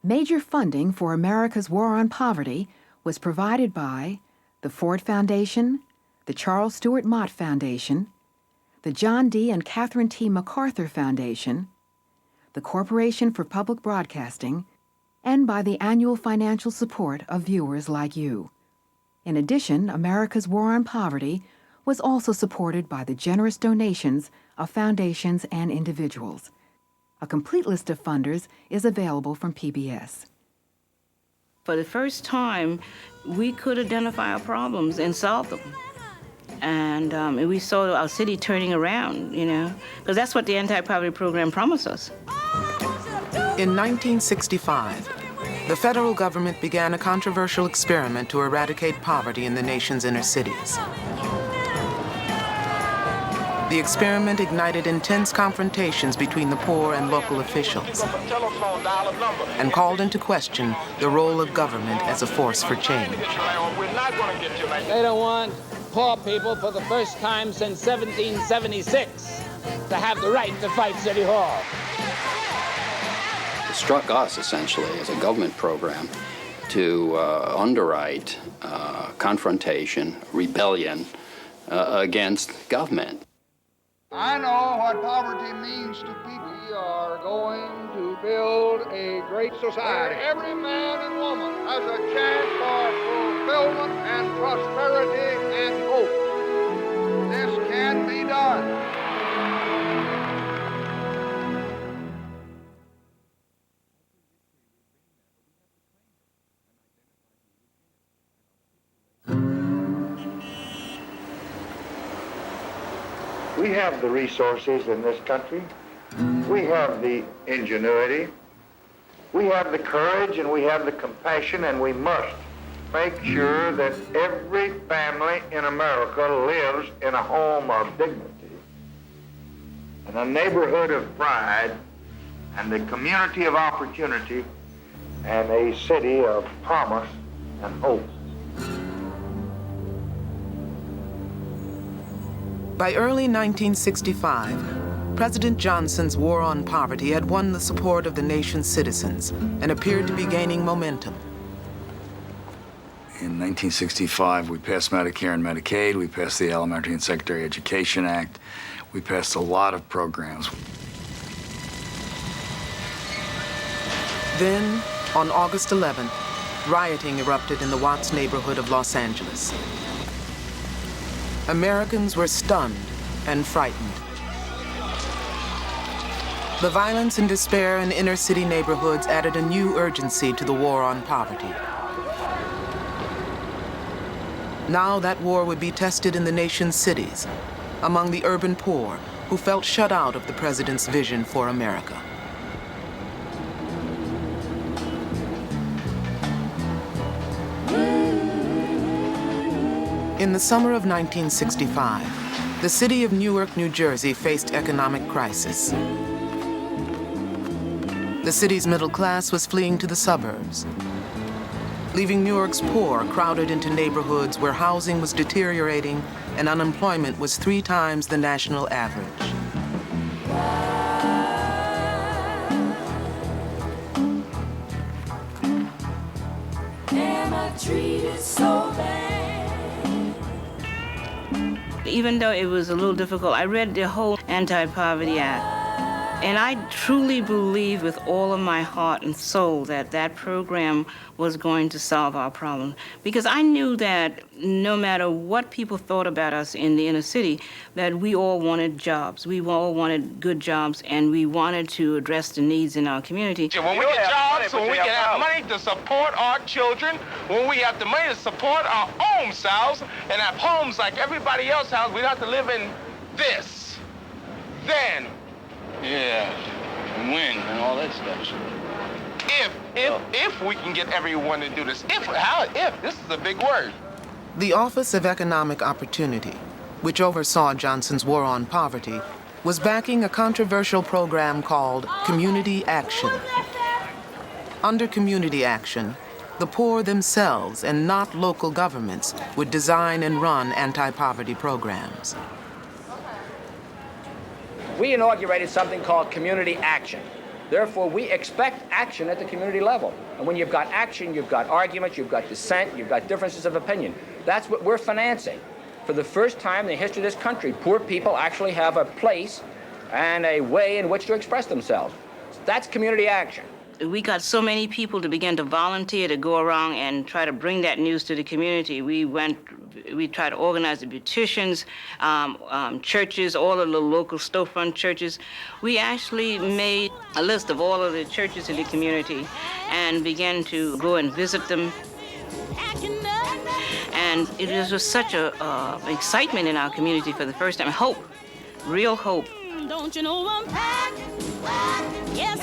Major funding for America's War on Poverty was provided by the Ford Foundation, the Charles Stewart Mott Foundation, the John D. and Catherine T. MacArthur Foundation, the Corporation for Public Broadcasting, and by the annual financial support of viewers like you. In addition, America's War on Poverty was also supported by the generous donations of foundations and individuals. A complete list of funders is available from PBS. For the first time, we could identify our problems and solve them. And we saw our city turning around, because that's what the anti-poverty program promised us. In 1965, the federal government began a controversial experiment to eradicate poverty in the nation's inner cities. The experiment ignited intense confrontations between the poor and local officials and called into question the role of government as a force for change. They don't want poor people for the first time since 1776 to have the right to fight City Hall. It struck us, essentially, as a government program to underwrite confrontation, rebellion against government. I know what poverty means to people. We are going to build a great society. Every man and woman has a chance for fulfillment and prosperity and hope. This can be done. We have the resources in this country. We have the ingenuity. We have the courage and we have the compassion, and we must make sure that every family in America lives in a home of dignity, in a neighborhood of pride, and a community of opportunity, and a city of promise and hope. By early 1965, President Johnson's War on Poverty had won the support of the nation's citizens and appeared to be gaining momentum. In 1965, we passed Medicare and Medicaid, we passed the Elementary and Secondary Education Act, we passed a lot of programs. Then, on August 11th, rioting erupted in the Watts neighborhood of Los Angeles. Americans were stunned and frightened. The violence and despair in inner-city neighborhoods added a new urgency to the war on poverty. Now that war would be tested in the nation's cities, among the urban poor who felt shut out of the president's vision for America. In the summer of 1965, the city of Newark, New Jersey faced economic crisis. The city's middle class was fleeing to the suburbs, leaving Newark's poor crowded into neighborhoods where housing was deteriorating and unemployment was 3 times the national average. Am I treated so bad? Even though it was a little difficult, I read the whole Anti-Poverty Act. And I truly believe with all of my heart and soul that that program was going to solve our problem. Because I knew that no matter what people thought about us in the inner city, that we all wanted jobs. We all wanted good jobs, and we wanted to address the needs in our community. When we get jobs, when we can have money to support our children, when we have the money to support our own selves and have homes like everybody else has, we don't have to live in this. Then, yeah, and win and all that stuff. If we can get everyone to do this, if, this is a big word. The Office of Economic Opportunity, which oversaw Johnson's War on Poverty, was backing a controversial program called Community Action. Under Community Action, the poor themselves and not local governments would design and run anti-poverty programs. We inaugurated something called Community Action. Therefore, we expect action at the community level. And when you've got action, you've got arguments, you've got dissent, you've got differences of opinion. That's what we're financing. For the first time in the history of this country, poor people actually have a place and a way in which to express themselves. That's community action. We got so many people to begin to volunteer to go around and try to bring that news to the community. We tried to organize the beauticians, churches, all of the local storefront churches. We actually made a list of all of the churches in the community and began to go and visit them. And it was just such a excitement in our community for the first time. Hope, real hope. Don't you know I'm packing? Yes,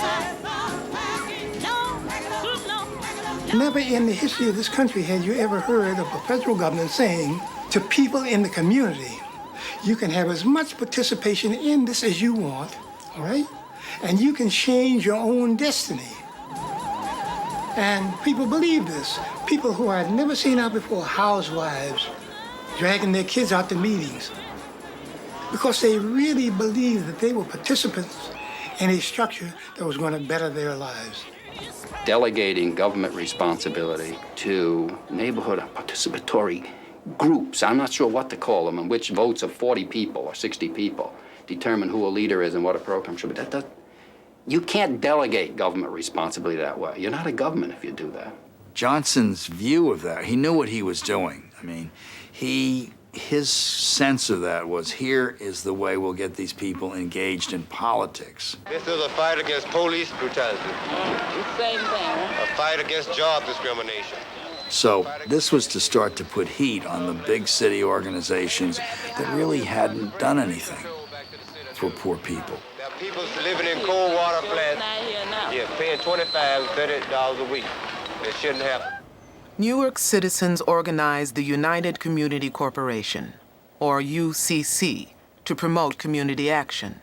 Never in the history of this country had you ever heard of a federal government saying to people in the community, you can have as much participation in this as you want, all right? And you can change your own destiny. And people believe this. People who I had never seen out before, housewives, dragging their kids out to meetings, because they really believed that they were participants in a structure that was going to better their lives. Delegating government responsibility to neighborhood participatory groups, I'm not sure what to call them, in which votes of 40 people or 60 people determine who a leader is and what a program should be. You can't delegate government responsibility that way. You're not a government if you do that. Johnson's view of that, he knew what he was doing. I mean, his sense of that was, here is the way we'll get these people engaged in politics. This is a fight against police brutality. Same thing. A fight against job discrimination. So this was to start to put heat on the big city organizations that really hadn't done anything for poor people. There are people living in cold water flats, paying $25, $30 a week. It shouldn't happen. Newark citizens organized the United Community Corporation, or UCC, to promote community action.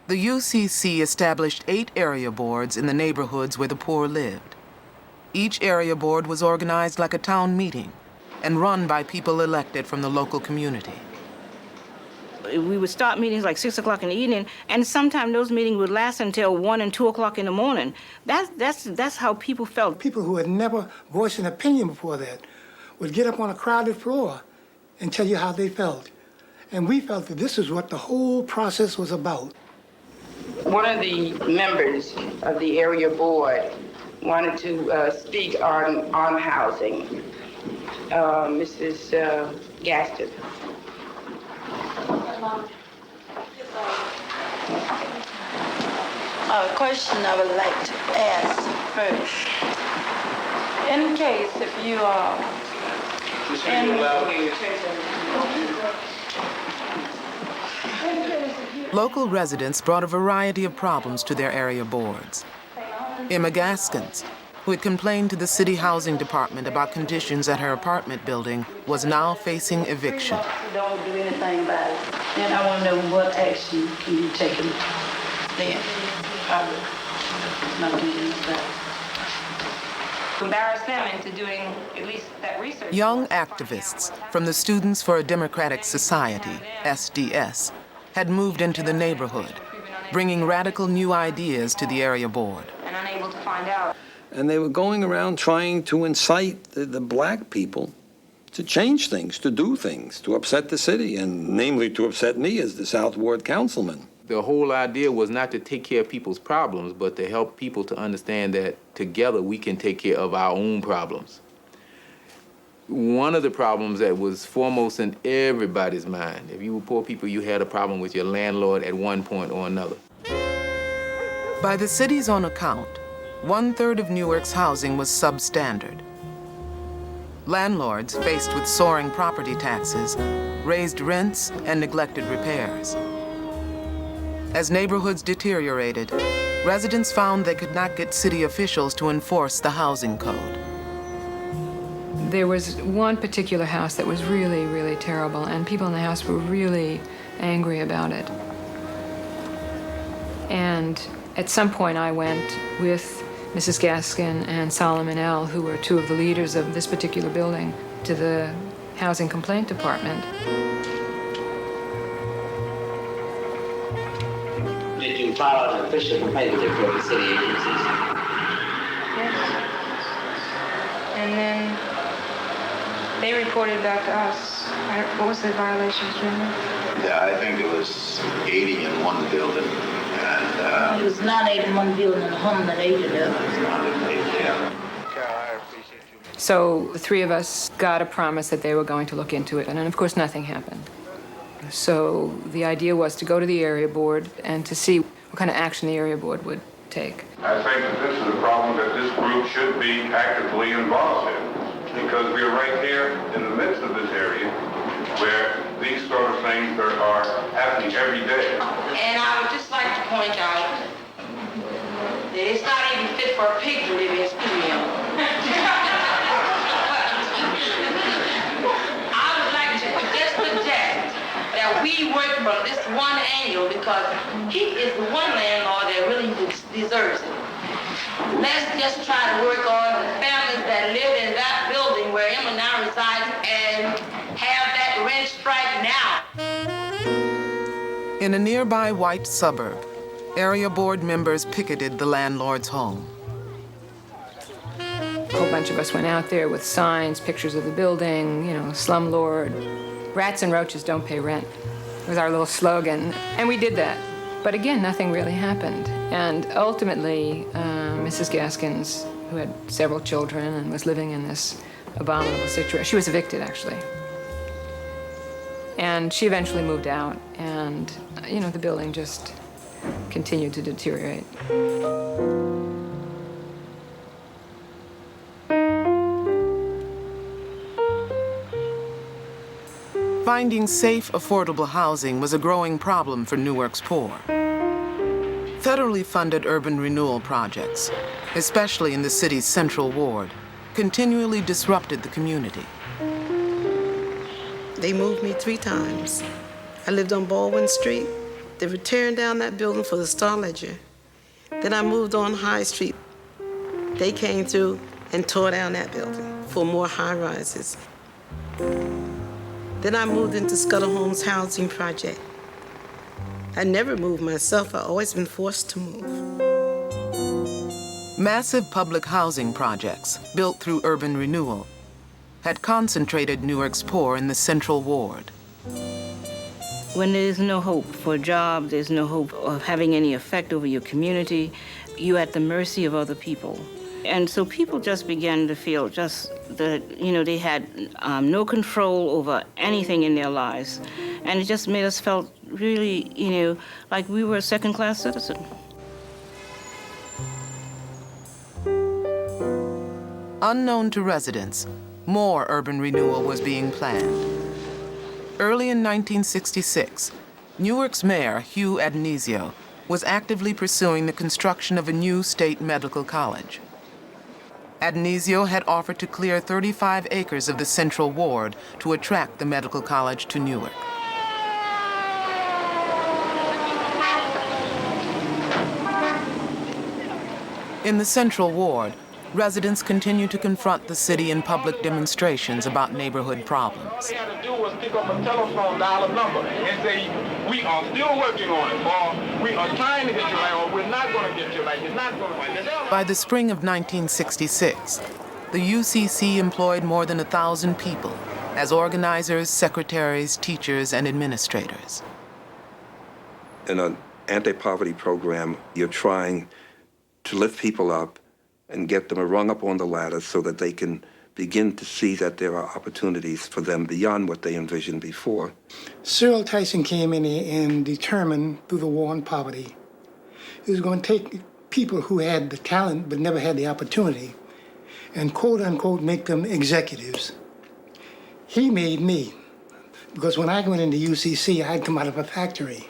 The UCC established 8 area boards in the neighborhoods where the poor lived. Each area board was organized like a town meeting and run by people elected from the local community. We would start meetings like 6 o'clock in the evening, and sometimes those meetings would last until 1 and 2 o'clock in the morning. That's how people felt. People who had never voiced an opinion before that would get up on a crowded floor and tell you how they felt. And we felt that this is what the whole process was about. One of the members of the area board wanted to speak on housing, Mrs. Gaston. A question I would like to ask first. In case if you are Local residents brought a variety of problems to their area boards. Emma Gaskins, who had complained to the city housing department about conditions at her apartment building, was now facing eviction. Don't do anything about it. Then I want to know what action can be taken then. I will not do anything about it. Embarrass them into doing at least that research. Young activists from the Students for a Democratic Society, SDS, had moved into the neighborhood, bringing radical new ideas to the area board. And unable to find out. And they were going around trying to incite the black people to change things, to do things, to upset the city, and namely to upset me as the South Ward councilman. The whole idea was not to take care of people's problems, but to help people to understand that together we can take care of our own problems. One of the problems that was foremost in everybody's mind, if you were poor people, you had a problem with your landlord at one point or another. By the city's own account, 1/3 of Newark's housing was substandard. Landlords, faced with soaring property taxes, raised rents and neglected repairs. As neighborhoods deteriorated, residents found they could not get city officials to enforce the housing code. There was one particular house that was really, really terrible, and people in the house were really angry about it. And at some point I went with Mrs. Gaskin and Solomon L., who were 2 of the leaders of this particular building, to the Housing Complaint Department. Did you you file an official complaint with the appropriate city agencies? Yes. And then they reported back to us. What was the violation, Jimmy? Yeah, I think it was 80 in one building, and It was not 80 in one building and 180 there. it was not in 80, yeah. So the three of us got a promise that they were going to look into it, and then of course nothing happened. So the idea was to go to the area board and to see what kind of action the area board would take. I think that this is a problem that this group should be actively involved in, because we're right here in the midst of this area where these sort of things are happening every day. And I would just like to point out that it's not even fit for a pig to live in Studio. I would like to just suggest that we work from this one angle, because he is the one landlord that really deserves it. Let's just try to work on the families that live in that building where Emma now resides and have that rent strike now. In a nearby white suburb, area board members picketed the landlord's home. A whole bunch of us went out there with signs, pictures of the building, you know, slumlord. Rats and roaches don't pay rent was our little slogan, and we did that. But again, nothing really happened. And ultimately, Mrs. Gaskins, who had several children and was living in this abominable situation, she was evicted, actually. And she eventually moved out, and, you know, the building just continued to deteriorate. Finding safe, affordable housing was a growing problem for Newark's poor. Federally funded urban renewal projects, especially in the city's Central Ward, continually disrupted the community. They moved me 3 times. I lived on Baldwin Street. They were tearing down that building for the Star-Ledger. Then I moved on High Street. They came through and tore down that building for more high-rises. Then I moved into Scudder Homes housing project. I never moved myself. I've always been forced to move. Massive public housing projects, built through urban renewal, had concentrated Newark's poor in the Central Ward. When there's no hope for a job, there's no hope of having any effect over your community, you're at the mercy of other people. And so people just began to feel just that, you know, they had no control over anything in their lives. And it just made us felt really, you know, like we were a second-class citizen. Unknown to residents, more urban renewal was being planned. Early in 1966, Newark's mayor, Hugh Addonizio, was actively pursuing the construction of a new state medical college. Addonizio had offered to clear 35 acres of the Central Ward to attract the medical college to Newark. In the Central Ward, residents continued to confront the city in public demonstrations about neighborhood problems. All they had to do was pick up a telephone, dial a number, and say, we are still working on it, or we are trying to get you right, or we're not going to get you right, you're not going to. By the spring of 1966, the UCC employed more than 1,000 people as organizers, secretaries, teachers, and administrators. In an anti-poverty program, you're trying to lift people up and get them a rung up on the ladder so that they can begin to see that there are opportunities for them beyond what they envisioned before. Cyril Tyson came in and determined through the war on poverty, he was going to take people who had the talent but never had the opportunity and quote unquote make them executives. He made me, because when I went into UCC, I had come out of a factory.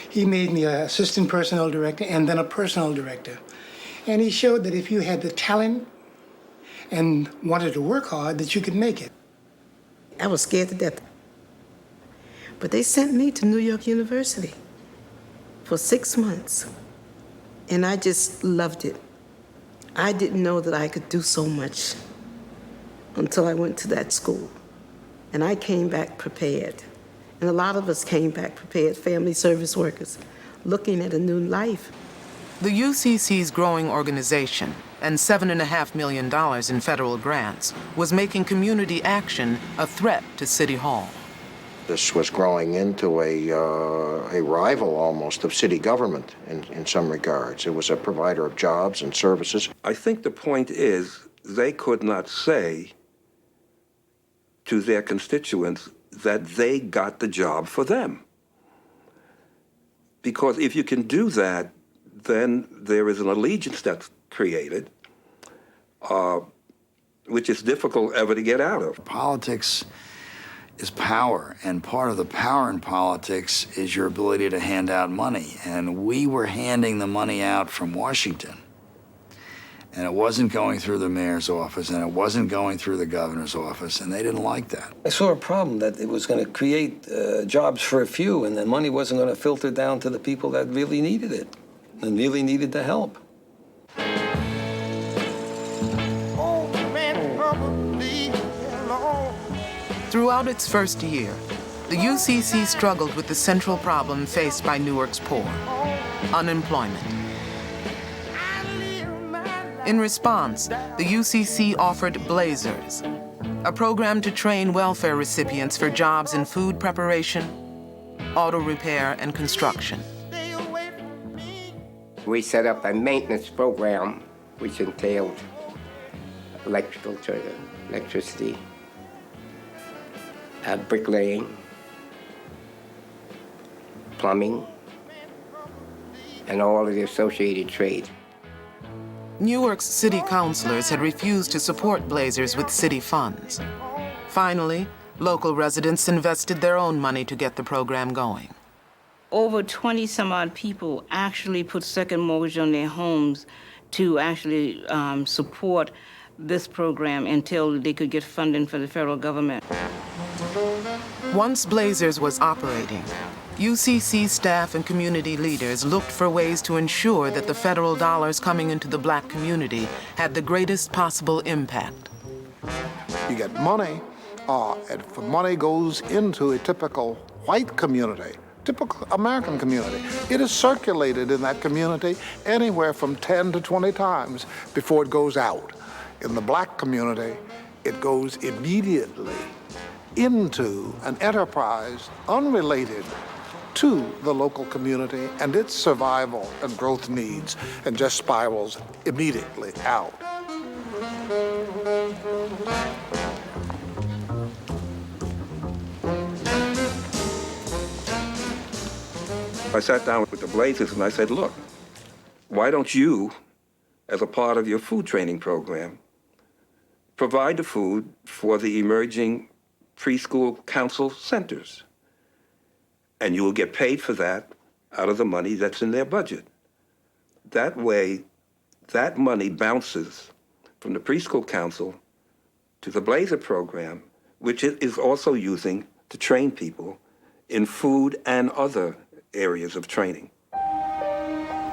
He made me an assistant personnel director and then a personnel director. And he showed that if you had the talent and wanted to work hard, that you could make it. I was scared to death. But they sent me to New York University for 6 months. And I just loved it. I didn't know that I could do so much until I went to that school. And I came back prepared. And a lot of us came back prepared, family service workers. looking at a new life. The UCC's growing organization and $7.5 million in federal grants was making community action a threat to City Hall. This was growing into a rival almost of city government in some regards. It was a provider of jobs and services. I think the point is they could not say to their constituents that they got the job for them. Because if you can do that, then there is an allegiance that's created, which is difficult ever to get out of. Politics is power, and part of the power in politics is your ability to hand out money. And we were handing the money out from Washington, and it wasn't going through the mayor's office, and it wasn't going through the governor's office, and they didn't like that. I saw a problem that it was going to create jobs for a few, and the money wasn't going to filter down to the people that really needed it and really needed the help. Throughout its first year, the UCC struggled with the central problem faced by Newark's poor: unemployment. In response, the UCC offered Blazers, a program to train welfare recipients for jobs in food preparation, auto repair, and construction. We set up a maintenance program which entailed electricity, bricklaying, plumbing, and all of the associated trades. Newark's city councilors had refused to support Blazers with city funds. Finally, local residents invested their own money to get the program going. Over 20-some-odd people actually put second mortgage on their homes to actually support this program until they could get funding for the federal government. Once Blazers was operating, UCC staff and community leaders looked for ways to ensure that the federal dollars coming into the black community had the greatest possible impact. You get money, and if money goes into a typical white community, typical American community, it is circulated in that community anywhere from 10 to 20 times before it goes out. In the black community, it goes immediately into an enterprise unrelated to the local community and its survival and growth needs, and just spirals immediately out. I sat down with the Blazers and I said, look, why don't you, as a part of your food training program, provide the food for the emerging preschool council centers? And you will get paid for that out of the money that's in their budget. That way, that money bounces from the preschool council to the Blazer program, which it is also using to train people in food and other areas of training.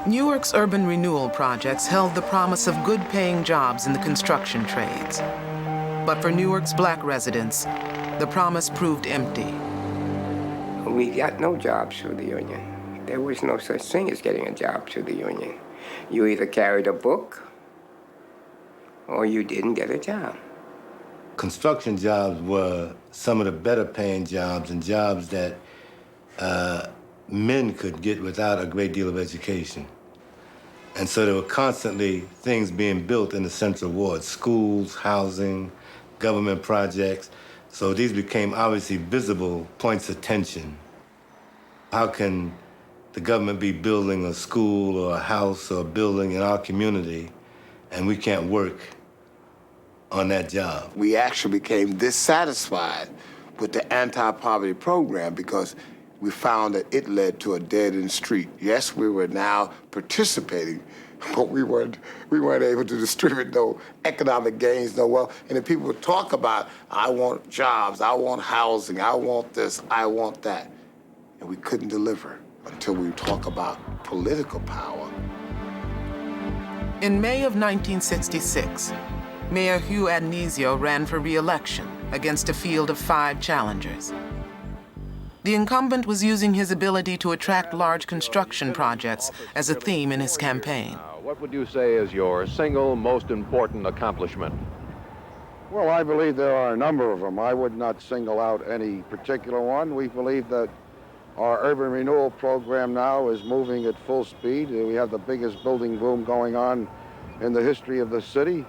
Newark's urban renewal projects held the promise of good-paying jobs in the construction trades. But for Newark's black residents, the promise proved empty. We got no jobs through the union. There was no such thing as getting a job through the union. You either carried a book or you didn't get a job. Construction jobs were some of the better paying jobs and jobs that men could get without a great deal of education. And so there were constantly things being built in the Central Ward: schools, housing, government projects. So these became obviously visible points of tension. How can the government be building a school or a house or a building in our community and we can't work on that job? We actually became dissatisfied with the anti-poverty program because we found that it led to a dead-end street. Yes, we were now participating, but we weren't able to distribute no economic gains, no wealth. And if people would talk about, I want jobs, I want housing, I want this, I want that, and we couldn't deliver until we talk about political power. In May of 1966, Mayor Hugh Addonizio ran for re-election against a field of 5 challengers. The incumbent was using his ability to attract large construction projects as a theme in his campaign. What would you say is your single most important accomplishment? Well, I believe there are a number of them. I would not single out any particular one. We believe that our urban renewal program now is moving at full speed. We have the biggest building boom going on in the history of the city.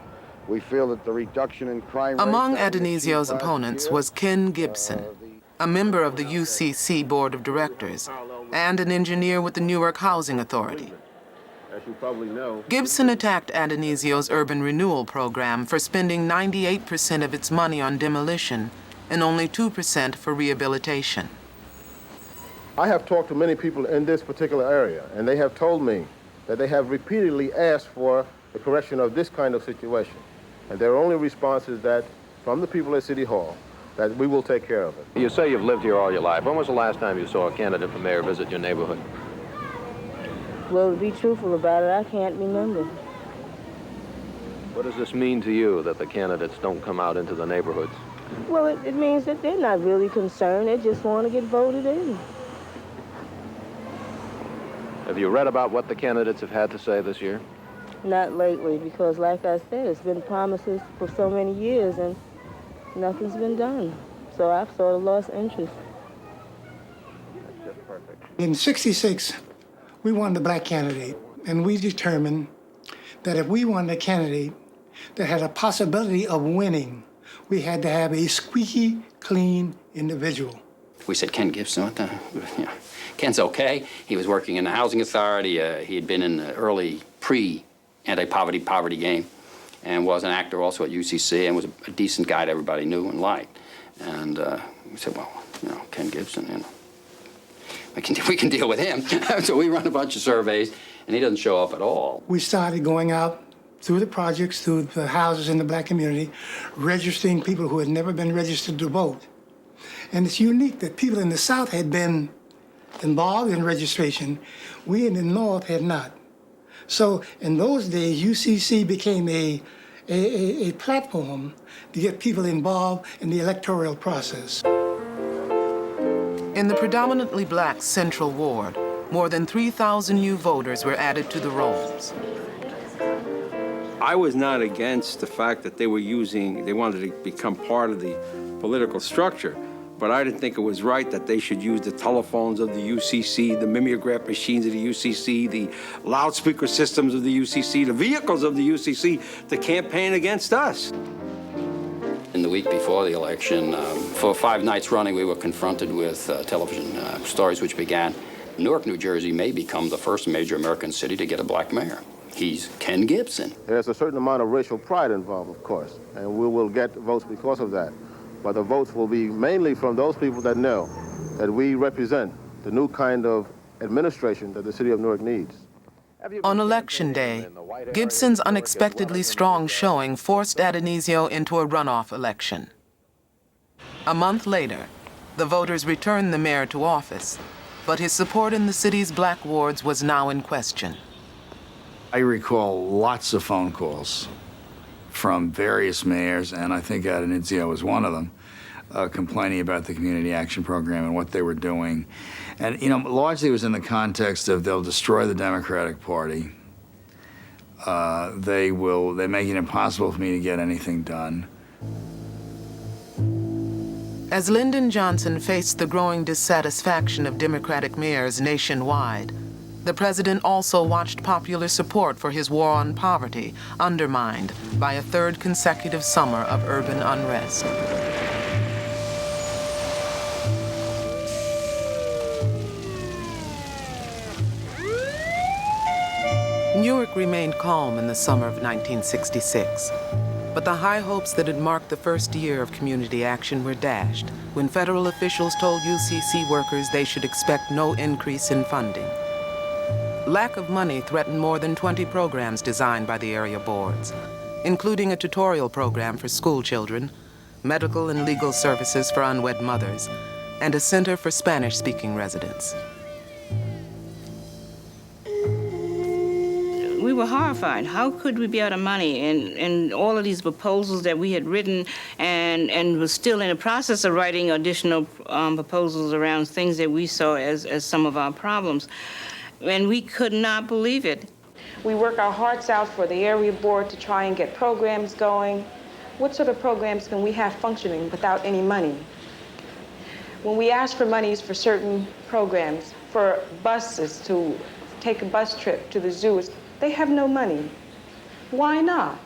We feel that the reduction in crime rate Among that we Adonisio's achieved last opponents year, was Ken Gibson, a member of the UCC Board of Directors and an engineer with the Newark Housing Authority. As you probably know, Gibson attacked Adonisio's urban renewal program for spending 98% of its money on demolition and only 2% for rehabilitation. I have talked to many people in this particular area, and they have told me that they have repeatedly asked for the correction of this kind of situation. And their only response is that, from the people at City Hall, that we will take care of it. You say you've lived here all your life. When was the last time you saw a candidate for mayor visit your neighborhood? Well, to be truthful about it, I can't remember. What does this mean to you, that the candidates don't come out into the neighborhoods? Well, it means that they're not really concerned. They just want to get voted in. Have you read about what the candidates have had to say this year? Not lately, because like I said, it's been promises for so many years and nothing's been done. So I've sort of lost interest. That's just perfect. In '66, we wanted a black candidate, and we determined that if we wanted a candidate that had a possibility of winning, we had to have a squeaky clean individual. We said, Ken Gibson, what the, Ken's okay. He was working in the housing authority. He had been in the early pre-anti-poverty game and was an actor also at UCC and was a decent guy that everybody knew and liked. And we said, well, Ken Gibson, we can deal with him. So we run a bunch of surveys, and he doesn't show up at all. We started going out through the projects, through the houses in the black community, registering people who had never been registered to vote. And it's unique that people in the South had been involved in registration. We in the North had not. So in those days, UCC became a platform to get people involved in the electoral process. In the predominantly black Central Ward, more than 3,000 new voters were added to the rolls. I was not against the fact that they wanted to become part of the political structure, but I didn't think it was right that they should use the telephones of the UCC, the mimeograph machines of the UCC, the loudspeaker systems of the UCC, the vehicles of the UCC to campaign against us. In the week before the election, for 5 nights running, we were confronted with television stories which began, Newark, New Jersey may become the first major American city to get a black mayor. He's Ken Gibson. There's a certain amount of racial pride involved, of course, and we will get votes because of that. But the votes will be mainly from those people that know that we represent the new kind of administration that the city of Newark needs. On Election Day, Gibson's unexpectedly strong showing forced Adonisio into a runoff election. A month later, the voters returned the mayor to office, but his support in the city's black wards was now in question. I recall lots of phone calls from various mayors, and I think Adonizio was one of them, complaining about the Community Action Program and what they were doing. And, largely it was in the context of they'll destroy the Democratic Party. They make it impossible for me to get anything done. As Lyndon Johnson faced the growing dissatisfaction of Democratic mayors nationwide, the president also watched popular support for his war on poverty undermined by a 3rd consecutive summer of urban unrest. Newark remained calm in the summer of 1966, but the high hopes that had marked the first year of community action were dashed when federal officials told UCC workers they should expect no increase in funding. Lack of money threatened more than 20 programs designed by the area boards, including a tutorial program for school children, medical and legal services for unwed mothers, and a center for Spanish-speaking residents. We were horrified. How could we be out of money? And all of these proposals that we had written and was still in the process of writing additional proposals around things that we saw as some of our problems. And we could not believe it. We work our hearts out for the area board to try and get programs going. What sort of programs can we have functioning without any money? When we ask for monies for certain programs, for buses to take a bus trip to the zoos, they have no money. Why not?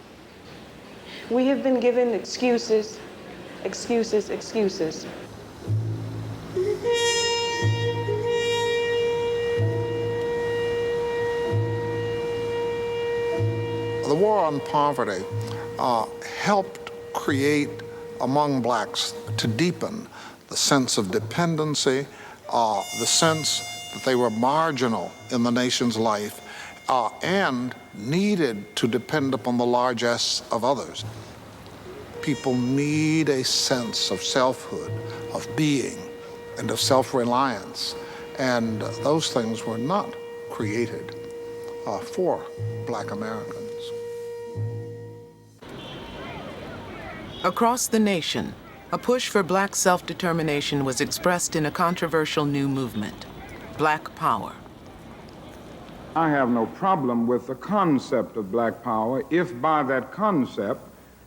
We have been given excuses, excuses, excuses. The war on poverty helped create among blacks to deepen the sense of dependency, the sense that they were marginal in the nation's life and needed to depend upon the largesse of others. People need a sense of selfhood, of being, and of self-reliance. And those things were not created for Black Americans. Across the nation, a push for Black self-determination was expressed in a controversial new movement, Black Power. I have no problem with the concept of Black Power if by that concept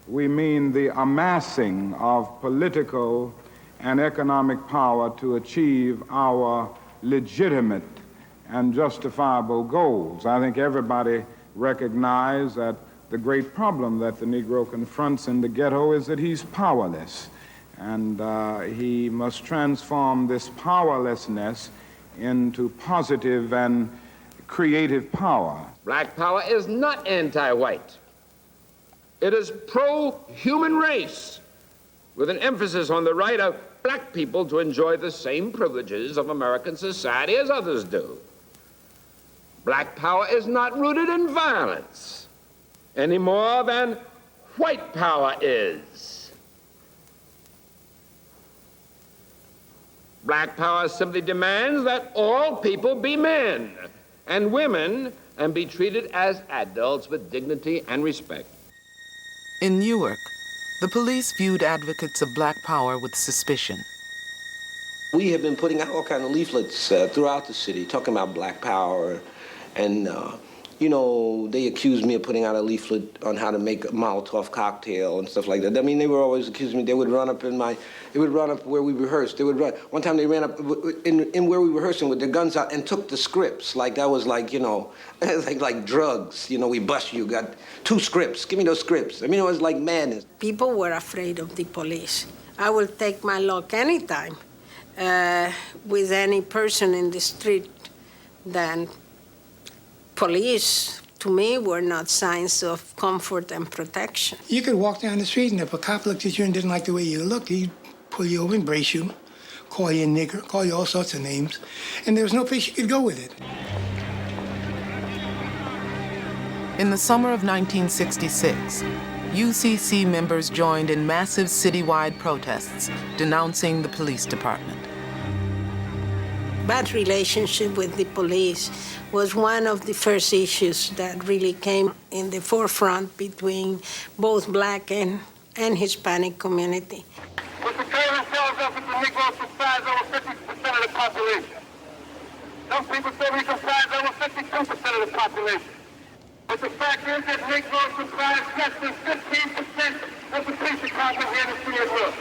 we mean the amassing of political and economic power to achieve our legitimate and justifiable goals. I think everybody recognizes that the great problem that the Negro confronts in the ghetto is that he's powerless. And he must transform this powerlessness into positive and creative power. Black power is not anti-white. It is pro-human race, with an emphasis on the right of black people to enjoy the same privileges of American society as others do. Black power is not rooted in violence any more than white power is. Black power simply demands that all people be men and women and be treated as adults with dignity and respect. In Newark, the police viewed advocates of Black Power with suspicion. We have been putting out all kinds of leaflets throughout the city talking about Black Power, and you know, they accused me of putting out a leaflet on how to make a Molotov cocktail and stuff like that. I mean, they were always accusing me. They would run up where we rehearsed. They would run. One time they ran up in where we were rehearsing with their guns out and took the scripts. Like that was like, you know, like drugs. You know, we bust you, got 2 scripts. Give me those scripts. I mean, it was like madness. People were afraid of the police. I will take my luck anytime with any person in the street. Then police, to me, were not signs of comfort and protection. You could walk down the street, and if a cop looked at you and didn't like the way you looked, he'd pull you over, embrace you, call you a nigger, call you all sorts of names, and there was no place you could go with it. In the summer of 1966, UCC members joined in massive citywide protests denouncing the police department. Bad relationship with the police was one of the first issues that really came in the forefront between both Black and Hispanic community. With the current themselves up with the Negroes comprise over 50% of the population. Some people say we comprise over 52% of the population. But the fact is that Negroes comprise less than 15% of the police department here in the city of Newark.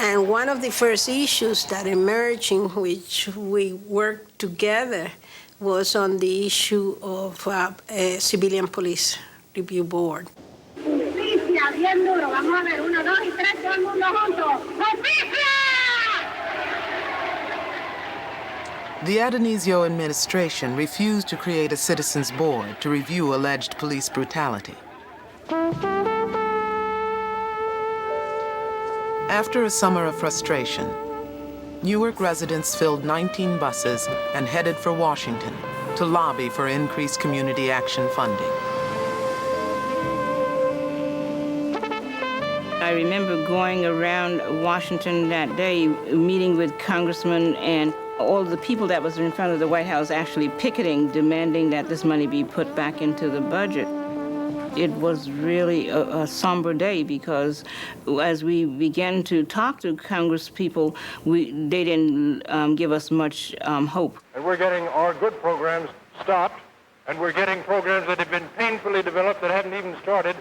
And one of the first issues that emerged in which we worked together was on the issue of a civilian police review board. Justicia, bien duro. Vamos a ver, 1, 2 y 3, todo el mundo juntos. ¡Justicia! The Adonisio administration refused to create a citizens' board to review alleged police brutality. After a summer of frustration, Newark residents filled 19 buses and headed for Washington to lobby for increased community action funding. I remember going around Washington that day, meeting with congressmen and All the people that was in front of the White House actually picketing, demanding that this money be put back into the budget. It was really a somber day because as we began to talk to Congress people, they didn't give us much hope. And we're getting our good programs stopped, and we're getting programs that have been painfully developed that haven't even started,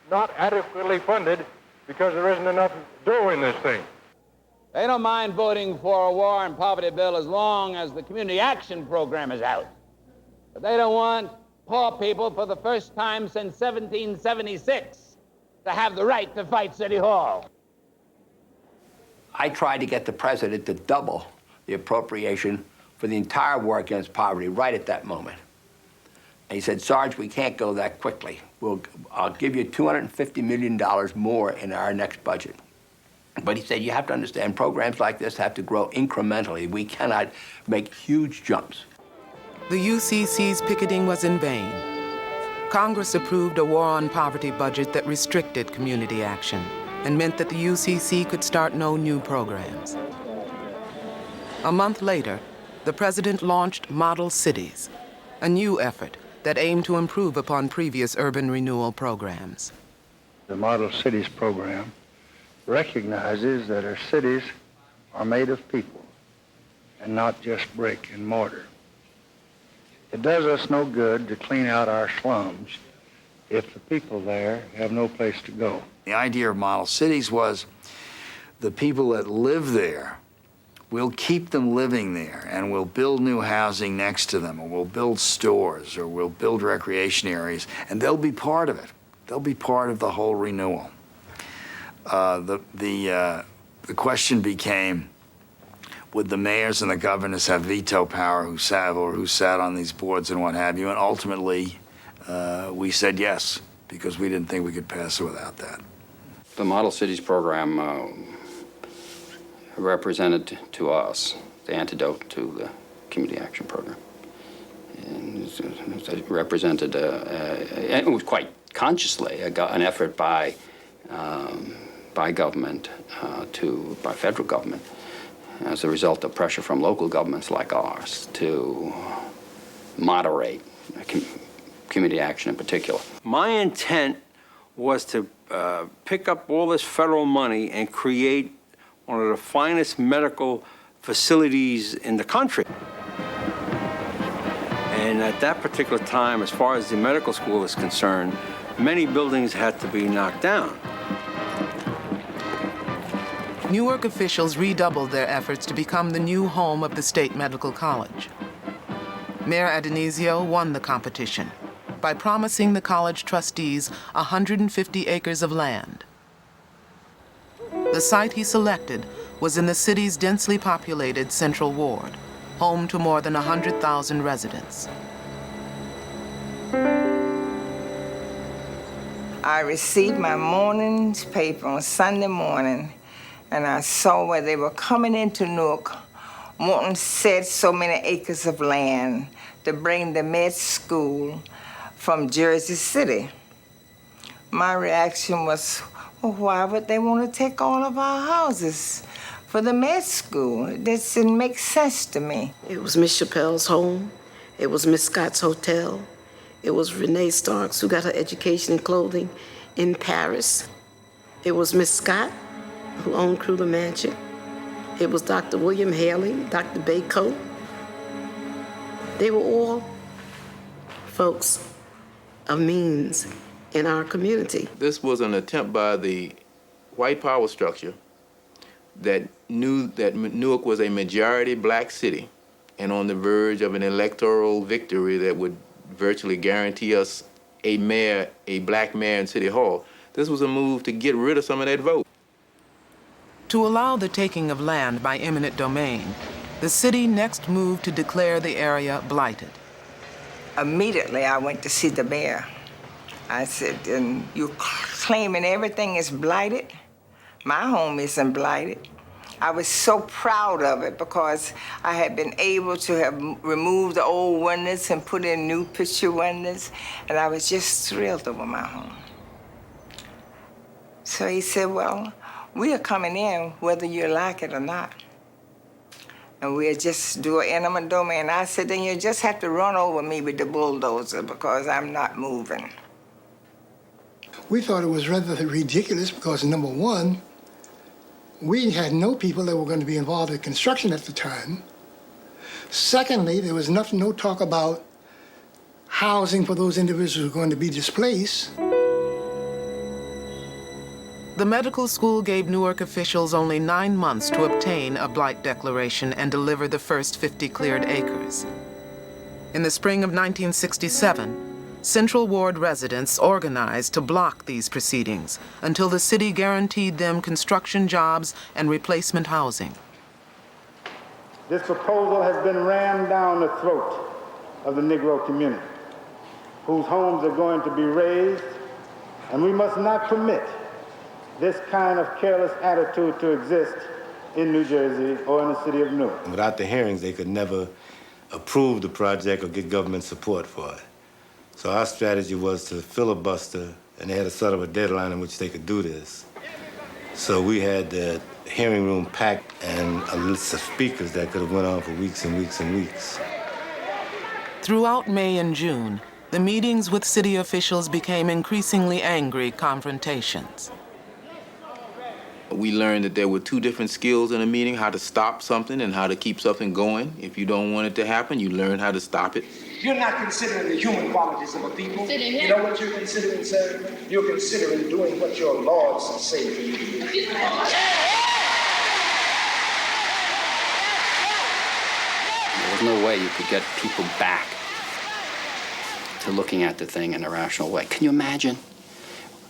not adequately funded because there isn't enough dough in this thing. They don't mind voting for a war and poverty bill as long as the community action program is out. But they don't want poor people for the first time since 1776 to have the right to fight City Hall. I tried to get the president to double the appropriation for the entire war against poverty right at that moment. And he said, Sarge, we can't go that quickly. I'll give you $250 million more in our next budget. But he said, you have to understand, programs like this have to grow incrementally. We cannot make huge jumps. The UCC's picketing was in vain. Congress approved a war on poverty budget that restricted community action and meant that the UCC could start no new programs. A month later, the president launched Model Cities, a new effort that aimed to improve upon previous urban renewal programs. The Model Cities program recognizes that our cities are made of people and not just brick and mortar. It does us no good to clean out our slums if the people there have no place to go. The idea of model cities was the people that live there, we'll keep them living there, and we'll build new housing next to them, or we'll build stores, or we'll build recreation areas, and they'll be part of it. They'll be part of the whole renewal. The question became, would the mayors and the governors have veto power who sat on these boards and what have you? And ultimately, we said yes, because we didn't think we could pass it without that. The Model Cities program represented to us the antidote to the Community Action Program. And it represented, it was quite consciously an effort by government, by federal government, as a result of pressure from local governments like ours to moderate community action in particular. My intent was to pick up all this federal money and create one of the finest medical facilities in the country. And at that particular time, as far as the medical school is concerned, many buildings had to be knocked down. Newark officials redoubled their efforts to become the new home of the State Medical College. Mayor Adonisio won the competition by promising the college trustees 150 acres of land. The site he selected was in the city's densely populated Central Ward, home to more than 100,000 residents. I received my morning's paper on Sunday morning, and I saw where they were coming into Newark, wanting said so many acres of land to bring the med school from Jersey City. My reaction was, well, why would they want to take all of our houses for the med school? This didn't make sense to me. It was Miss Chappelle's home. It was Miss Scott's hotel. It was Renee Starks, who got her education in clothing in Paris. It was Miss Scott, who owned Kruger Mansion. It was Dr. William Haley, Dr. Baycoat. They were all folks of means in our community. This was an attempt by the white power structure that knew that Newark was a majority black city and on the verge of an electoral victory that would virtually guarantee us a mayor, a black mayor in City Hall. This was a move to get rid of some of that vote. To allow the taking of land by eminent domain, the city next moved to declare the area blighted. Immediately, I went to see the mayor. I said, you're claiming everything is blighted? My home isn't blighted. I was so proud of it because I had been able to have removed the old windows and put in new picture windows, and I was just thrilled over my home. So he said, well, we are coming in whether you like it or not. And we'll just do an eminent domain. I said, then you just have to run over me with the bulldozer because I'm not moving. We thought it was rather ridiculous because, number one, we had no people that were going to be involved in construction at the time. Secondly, there was no talk about housing for those individuals who were going to be displaced. The medical school gave Newark officials only 9 months to obtain a blight declaration and deliver the first 50 cleared acres. In the spring of 1967, Central Ward residents organized to block these proceedings until the city guaranteed them construction jobs and replacement housing. This proposal has been rammed down the throat of the Negro community, whose homes are going to be razed, and we must not permit this kind of careless attitude to exist in New Jersey or in the city of Newark. Without the hearings, they could never approve the project or get government support for it. So our strategy was to filibuster, and they had a sort of a deadline in which they could do this. So we had the hearing room packed and a list of speakers that could have went on for weeks and weeks and weeks. Throughout May and June, the meetings with city officials became increasingly angry confrontations. We learned that there were two different skills in a meeting, how to stop something and how to keep something going. If you don't want it to happen, you learn how to stop it. You're not considering the human qualities of a people. You know what you're considering, sir? You're considering doing what your laws say for you to do. There was no way you could get people back to looking at the thing in a rational way. Can you imagine?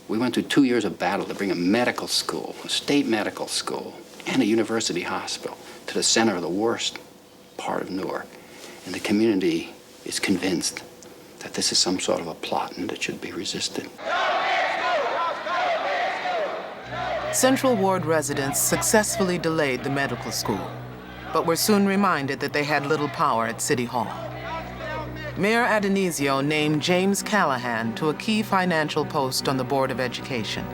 We went through 2 years of battle to bring a medical school, a state medical school, and a university hospital to the center of the worst part of Newark. And the community is convinced that this is some sort of a plot and it should be resisted. Central Ward residents successfully delayed the medical school, but were soon reminded that they had little power at City Hall. Mayor Adonisio named James Callahan to a key financial post on the Board of Education.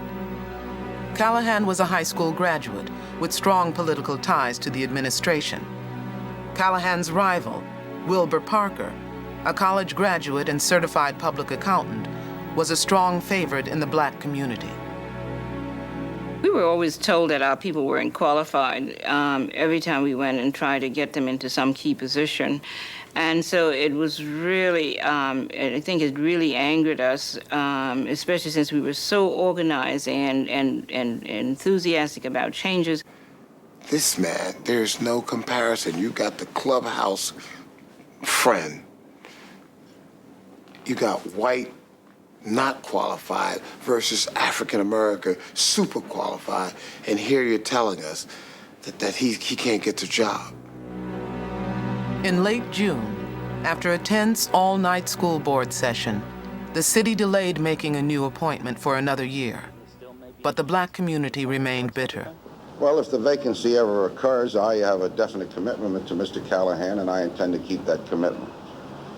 Callahan was a high school graduate with strong political ties to the administration. Callahan's rival, Wilbur Parker, a college graduate and certified public accountant, was a strong favorite in the black community. We were always told that our people weren't qualified every time we went and tried to get them into some key position. And so it was really, I think it really angered us, especially since we were so organized and enthusiastic about changes. This man, there's no comparison. You got the clubhouse friend. You got white, not qualified, versus African American, super qualified. And here you're telling us that he can't get the job. In late June, after a tense all-night school board session, the city delayed making a new appointment for another year. But the black community remained bitter. Well, if the vacancy ever occurs, I have a definite commitment to Mr. Callahan, and I intend to keep that commitment.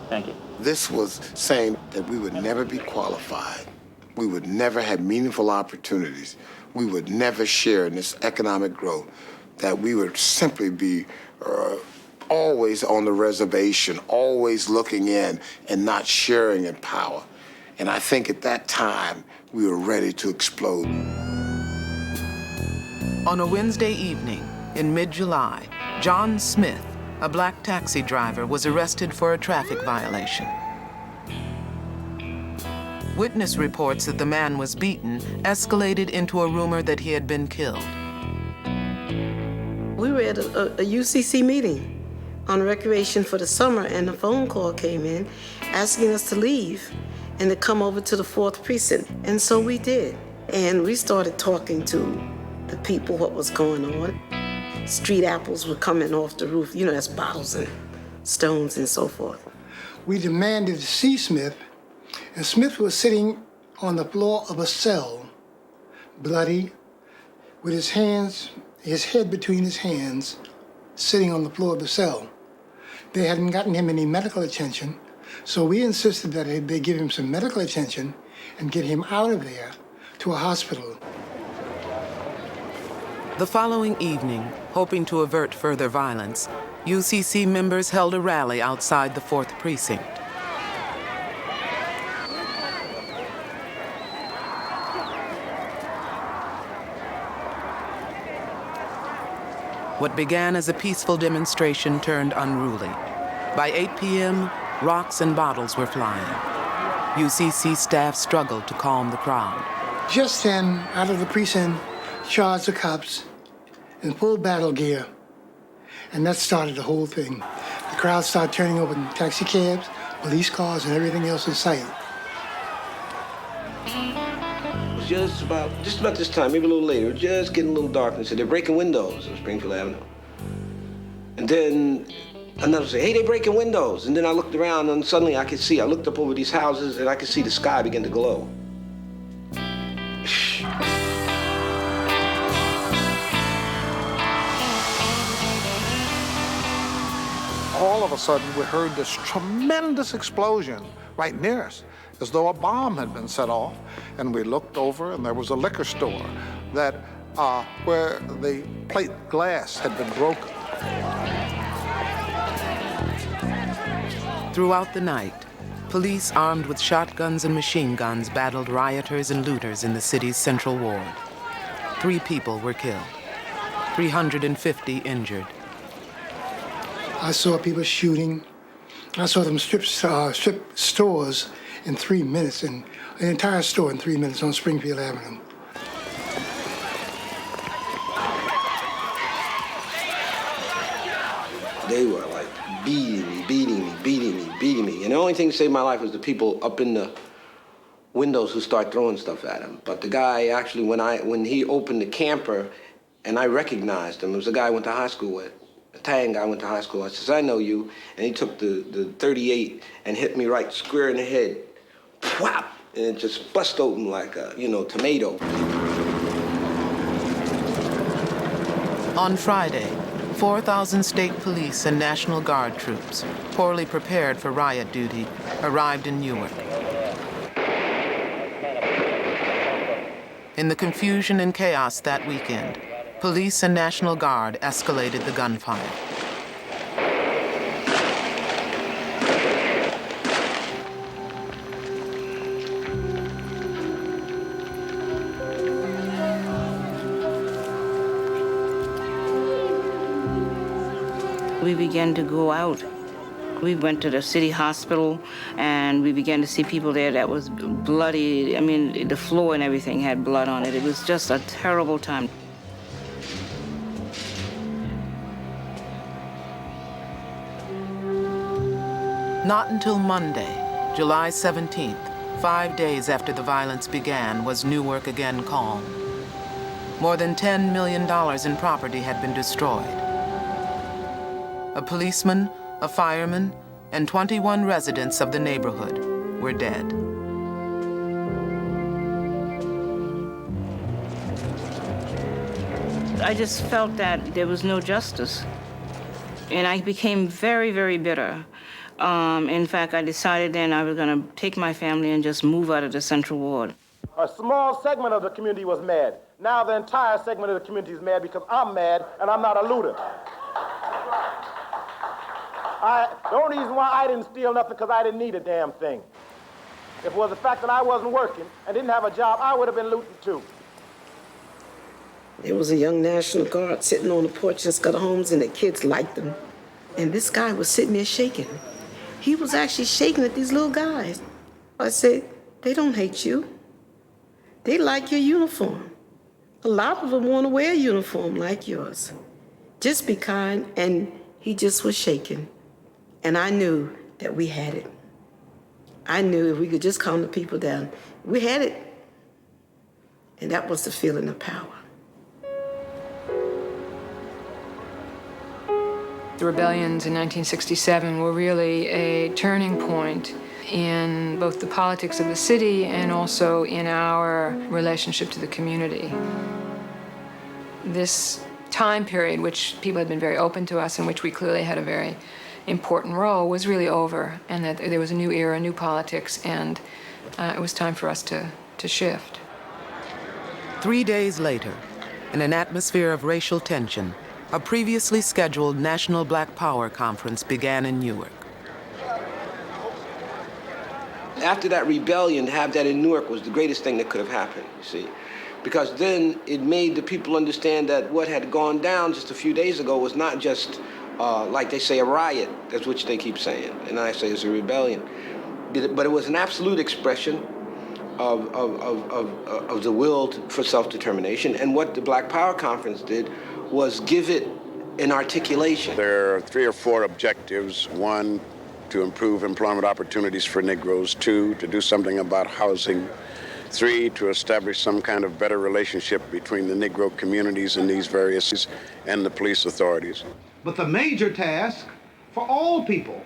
Thank you. This was saying that we would never be qualified. We would never have meaningful opportunities. We would never share in this economic growth, that we would simply be always on the reservation, always looking in and not sharing in power. And I think at that time, we were ready to explode. On a Wednesday evening in mid-July, John Smith, a black taxi driver, was arrested for a traffic violation. Witness reports that the man was beaten escalated into a rumor that he had been killed. We were at a UCC meeting on recreation for the summer, and a phone call came in asking us to leave and to come over to the 4th precinct. And so we did. And we started talking to the people what was going on. Street apples were coming off the roof. You know, that's bottles and stones and so forth. We demanded to see Smith, and Smith was sitting on the floor of a cell, bloody, with his head between his hands, sitting on the floor of the cell. They hadn't gotten him any medical attention, so we insisted that they give him some medical attention and get him out of there to a hospital. The following evening, hoping to avert further violence, UCC members held a rally outside the 4th Precinct. What began as a peaceful demonstration turned unruly. By 8 p.m., rocks and bottles were flying. UCC staff struggled to calm the crowd. Just then, out of the precinct charged the cops in full battle gear, and that started the whole thing. The crowd started turning over in taxi cabs, police cars, and everything else in sight. It was just about this time, maybe a little later, just getting a little dark, and said they're breaking windows on Springfield Avenue. And then another said, hey, they're breaking windows. And then I looked around, and suddenly I looked up over these houses, and I could see the sky begin to glow. All of a sudden, we heard this tremendous explosion right near us, as though a bomb had been set off. And we looked over, and there was a liquor store that where the plate glass had been broken. Throughout the night, police armed with shotguns and machine guns battled rioters and looters in the city's Central Ward. 3 people were killed, 350 injured. I saw people shooting. I saw them strip stores in 3 minutes, and an entire store in 3 minutes on Springfield Avenue. They were like beating me. And the only thing that saved my life was the people up in the windows who start throwing stuff at him. But the guy actually, when he opened the camper, and I recognized him, it was a guy I went to high school with. Italian guy I went to high school. I says, I know you. And he took the 38 and hit me right square in the head. Whap! And it just bust open like a, tomato. On Friday, 4,000 state police and National Guard troops, poorly prepared for riot duty, arrived in Newark. In the confusion and chaos that weekend, police and National Guard escalated the gunfire. We began to go out. We went to the city hospital, and we began to see people there that was bloody. I mean, the floor and everything had blood on it. It was just a terrible time. Not until Monday, July 17th, 5 days after the violence began, was Newark again calm. More than $10 million in property had been destroyed. A policeman, a fireman, and 21 residents of the neighborhood were dead. I just felt that there was no justice. And I became very, very bitter. In fact, I decided then I was going to take my family and just move out of the Central Ward. A small segment of the community was mad. Now the entire segment of the community is mad because I'm mad and I'm not a looter. The only reason why I didn't steal nothing because I didn't need a damn thing. If it was the fact that I wasn't working and didn't have a job, I would have been looting too. There was a young National Guard sitting on the porch in Scudder Homes, and the kids liked him. And this guy was sitting there shaking. He was actually shaking at these little guys. I said, they don't hate you. They like your uniform. A lot of them want to wear a uniform like yours. Just be kind. And he just was shaking. And I knew that we had it. I knew if we could just calm the people down, we had it. And that was the feeling of power. The rebellions in 1967 were really a turning point in both the politics of the city and also in our relationship to the community. This time period, which people had been very open to us and which we clearly had a very important role, was really over, and that there was a new era, new politics, and it was time for us to shift. 3 days later, in an atmosphere of racial tension, a previously scheduled National Black Power Conference began in Newark. After that rebellion, to have that in Newark was the greatest thing that could have happened, you see. Because then it made the people understand that what had gone down just a few days ago was not just, like they say, a riot, that's what they keep saying, and I say it's a rebellion. But it was an absolute expression of the will for self-determination, and what the Black Power Conference did was give it an articulation. There are 3 or 4 objectives. 1, to improve employment opportunities for Negroes. 2, to do something about housing. 3, to establish some kind of better relationship between the Negro communities in these various and the police authorities. But the major task for all people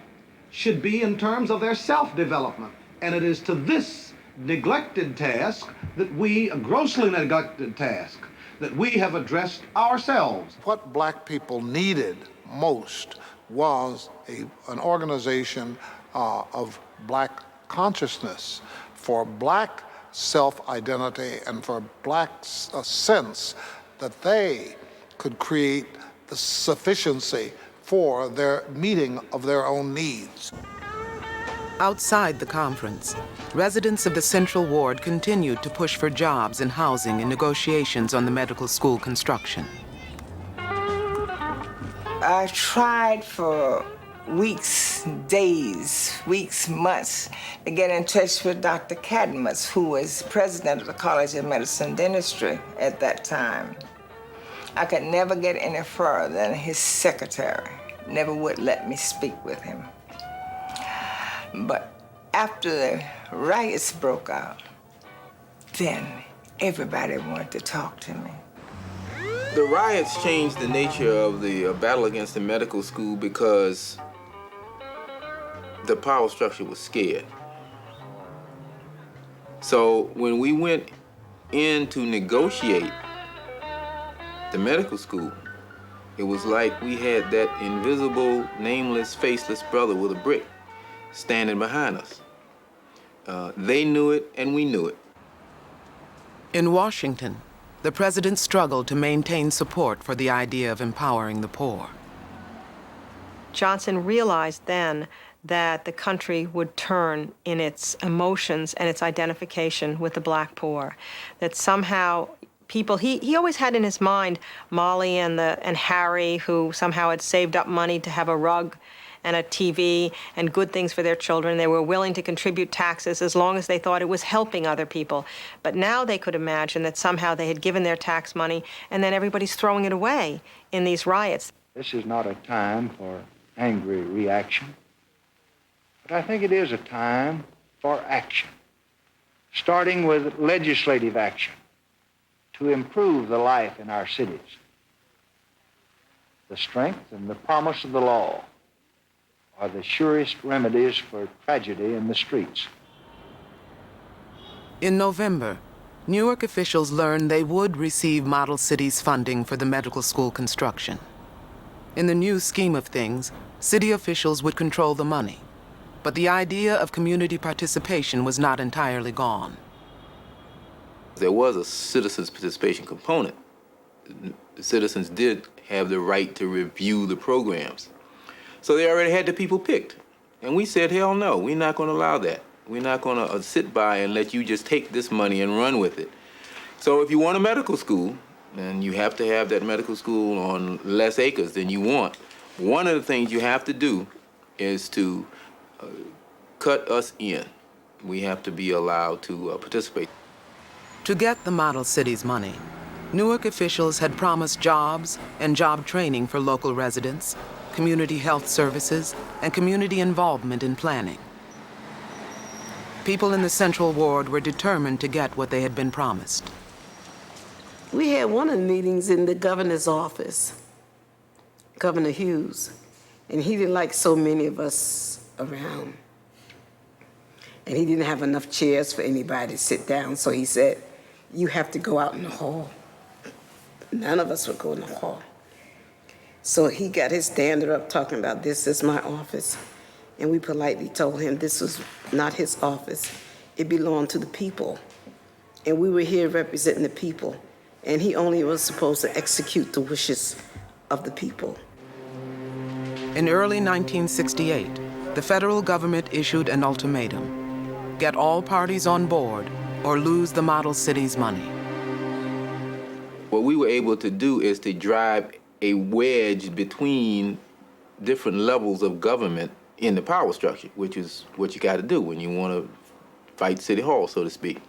should be in terms of their self-development. And it is to this neglected task that a grossly neglected task, that we have addressed ourselves. What black people needed most was an organization of black consciousness for black self-identity and for black sense that they could create the sufficiency for their meeting of their own needs. Outside the conference, residents of the Central Ward continued to push for jobs and housing in negotiations on the medical school construction. I tried for weeks, days, months to get in touch with Dr. Cadmus, who was president of the College of Medicine and Dentistry at that time. I could never get any further than his secretary. Never would let me speak with him. But after the riots broke out, then everybody wanted to talk to me. The riots changed the nature of the battle against the medical school because the power structure was scared. So when we went in to negotiate the medical school, it was like we had that invisible, nameless, faceless brother with a brick standing behind us. They knew it and we knew it. In Washington, the president struggled to maintain support for the idea of empowering the poor. Johnson realized then that the country would turn in its emotions and its identification with the black poor, that somehow people, he always had in his mind Molly and Harry, who somehow had saved up money to have a rug and a TV and good things for their children. They were willing to contribute taxes as long as they thought it was helping other people. But now they could imagine that somehow they had given their tax money and then everybody's throwing it away in these riots. This is not a time for angry reaction, but I think it is a time for action, starting with legislative action to improve the life in our cities. The strength and the promise of the law are the surest remedies for tragedy in the streets. In November, Newark officials learned they would receive Model Cities funding for the medical school construction. In the new scheme of things, city officials would control the money, but the idea of community participation was not entirely gone. There was a citizens' participation component. The citizens did have the right to review the programs. So they already had the people picked. And we said, hell no, we're not going to allow that. We're not going to sit by and let you just take this money and run with it. So if you want a medical school, then you have to have that medical school on less acres than you want. One of the things you have to do is to cut us in. We have to be allowed to participate. To get the Model Cities money, Newark officials had promised jobs and job training for local residents, community health services, and community involvement in planning. People in the Central Ward were determined to get what they had been promised. We had one of the meetings in the governor's office, Governor Hughes, and he didn't like so many of us around. And he didn't have enough chairs for anybody to sit down, so he said, you have to go out in the hall. None of us would go in the hall. So he got his standard up talking about, this is my office. And we politely told him this was not his office. It belonged to the people. And we were here representing the people. And he only was supposed to execute the wishes of the people. In early 1968, the federal government issued an ultimatum: get all parties on board or lose the model city's money. What we were able to do is to drive a wedge between different levels of government in the power structure, which is what you got to do when you want to fight City Hall, so to speak.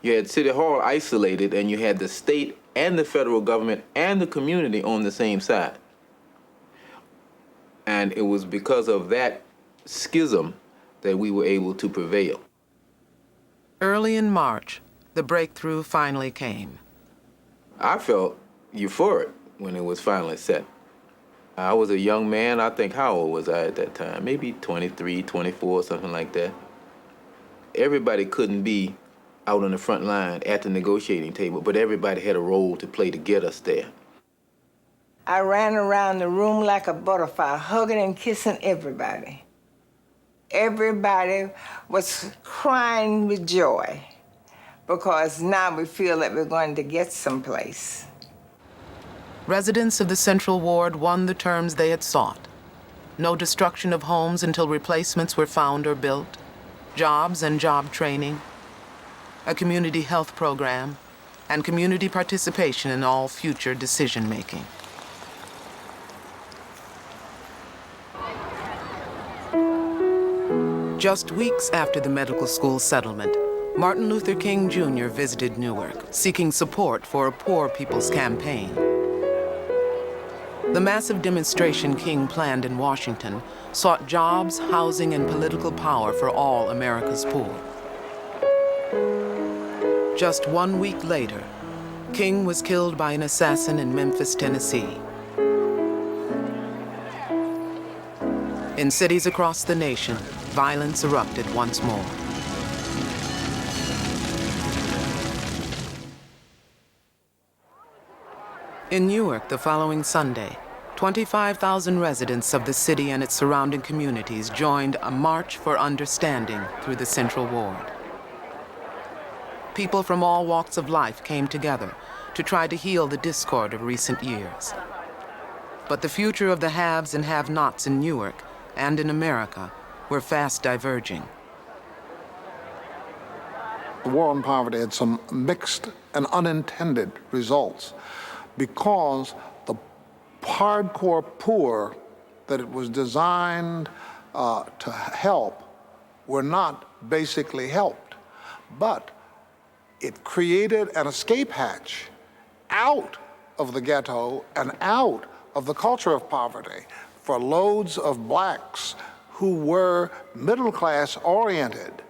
You had City Hall isolated, and you had the state and the federal government and the community on the same side. And it was because of that schism that we were able to prevail. Early in March, the breakthrough finally came. I felt euphoric when it was finally set. I was a young man. I think, how old was I at that time? Maybe 23, 24, something like that. Everybody couldn't be out on the front line at the negotiating table, but everybody had a role to play to get us there. I ran around the room like a butterfly, hugging and kissing everybody. Everybody was crying with joy because now we feel that we're going to get someplace. Residents of the Central Ward won the terms they had sought. No destruction of homes until replacements were found or built, jobs and job training, a community health program, and community participation in all future decision-making. Just weeks after the medical school settlement, Martin Luther King Jr. visited Newark, seeking support for a poor people's campaign. The massive demonstration King planned in Washington sought jobs, housing, and political power for all America's poor. Just 1 week later, King was killed by an assassin in Memphis, Tennessee. In cities across the nation, violence erupted once more. In Newark the following Sunday, 25,000 residents of the city and its surrounding communities joined a march for understanding through the Central Ward. People from all walks of life came together to try to heal the discord of recent years. But the future of the haves and have-nots in Newark and in America were fast diverging. The war on poverty had some mixed and unintended results because the hardcore poor that it was designed to help were not basically helped, but it created an escape hatch out of the ghetto and out of the culture of poverty for loads of blacks who were middle-class oriented.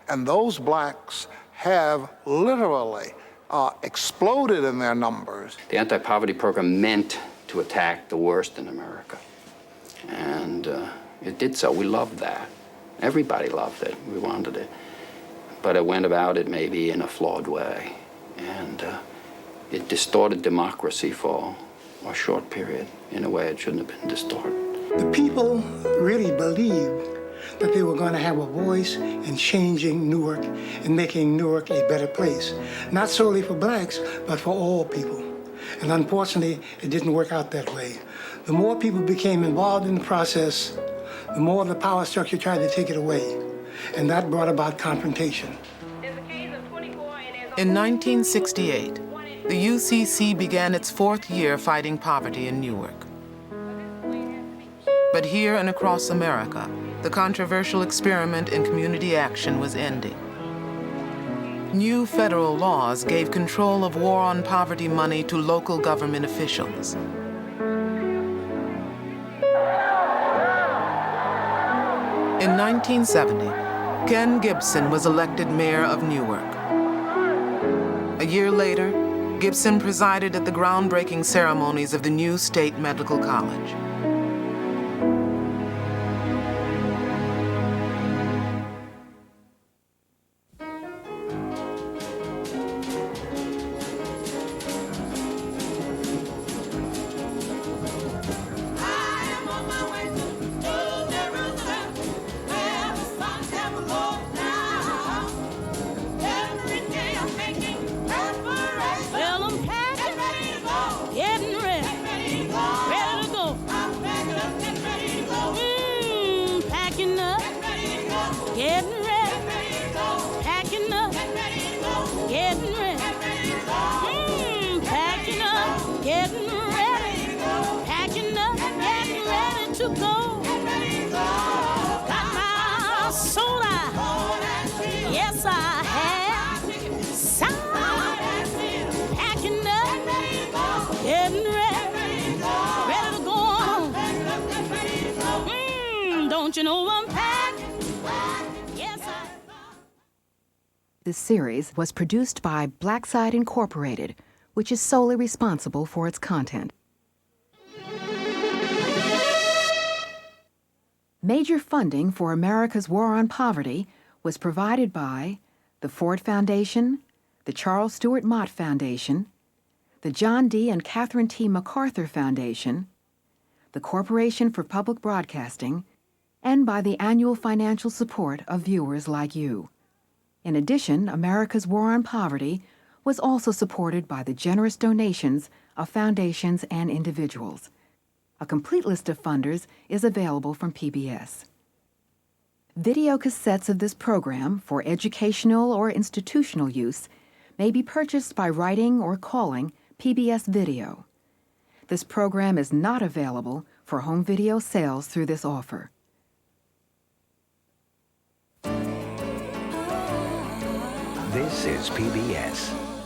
And those blacks have literally exploded in their numbers. The anti-poverty program meant to attack the worst in America. And it did so. We loved that. Everybody loved it. We wanted it. But it went about it maybe in a flawed way. And it distorted democracy for a short period in a way it shouldn't have been distorted. The people really believed that they were going to have a voice in changing Newark and making Newark a better place. Not solely for blacks, but for all people. And unfortunately, it didn't work out that way. The more people became involved in the process, the more the power structure tried to take it away. And that brought about confrontation. In 1968, the UCC began its 4th year fighting poverty in Newark. But here and across America, the controversial experiment in community action was ending. New federal laws gave control of war on poverty money to local government officials. In 1970, Ken Gibson was elected mayor of Newark. A year later, Gibson presided at the groundbreaking ceremonies of the new state medical college. Well, I'm packing, getting ready. this series was produced by Blackside Incorporated, which is solely responsible for its content. Major funding for America's War on Poverty was provided by the Ford Foundation, the Charles Stewart Mott Foundation, the John D. and Catherine T. MacArthur Foundation, the Corporation for Public Broadcasting, and by the annual financial support of viewers like you. In addition, America's War on Poverty was also supported by the generous donations of foundations and individuals. A complete list of funders is available from PBS. Video cassettes of this program for educational or institutional use may be purchased by writing or calling PBS Video. This program is not available for home video sales through this offer. This is PBS.